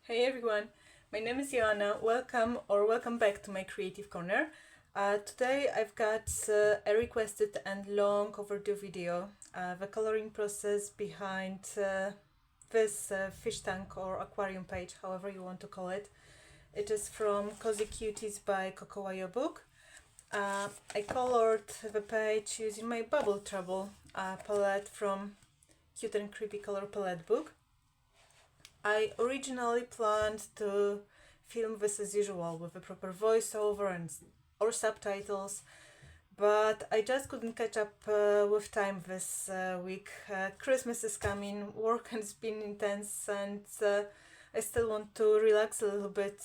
Hey everyone, my name is Joanna. Welcome back to my creative corner. Today I've got a requested and long overdue video, the coloring process behind this fish tank or aquarium page, however you want to call it. It is from Cozy Cuties by Coco Wyo book. I colored the page using my Bubble Trouble palette from Cute and Creepy Color Palette book. I originally planned to film this as usual with a proper voiceover or subtitles, but I just couldn't catch up with time this week. Christmas is coming, work has been intense, and I still want to relax a little bit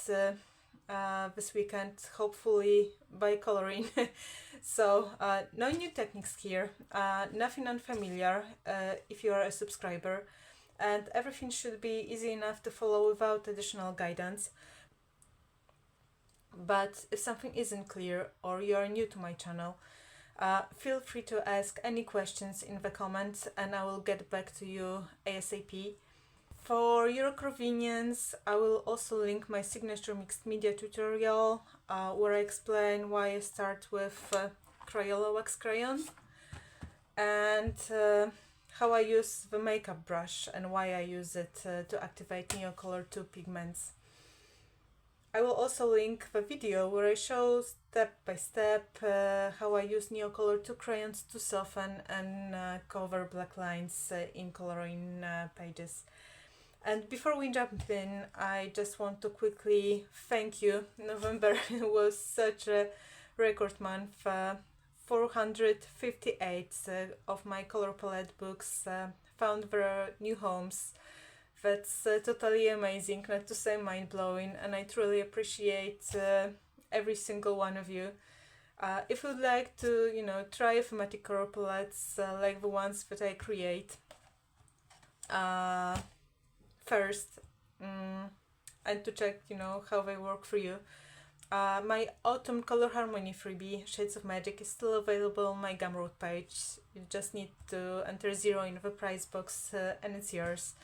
this weekend, hopefully by coloring. So, no new techniques here, nothing unfamiliar if you are a subscriber, and everything should be easy enough to follow without additional guidance. But if something isn't clear or you are new to my channel, feel free to ask any questions in the comments and I will get back to you ASAP. For your convenience, I will also link my signature mixed media tutorial where I explain why I start with Crayola wax crayon and how I use the makeup brush and why I use it to activate Neocolor II pigments. I will also link the video where I show step by step how I use Neocolor II crayons to soften and cover black lines in coloring pages. And before we jump in, I just want to quickly thank you. November was such a record month. 458 of my color palette books found their new homes. That's totally amazing, not to say mind-blowing, and I truly appreciate every single one of you. If you'd like to, try thematic color palettes like the ones that I create first, and to check, how they work for you, my Autumn Color Harmony freebie, Shades of Magic, is still available on my Gumroad page. You just need to enter 0 in the price box and it's yours.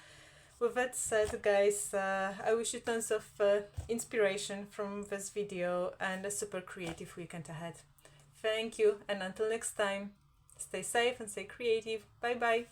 With that said, guys, I wish you tons of inspiration from this video and a super creative weekend ahead. Thank you, and until next time, stay safe and stay creative. Bye bye.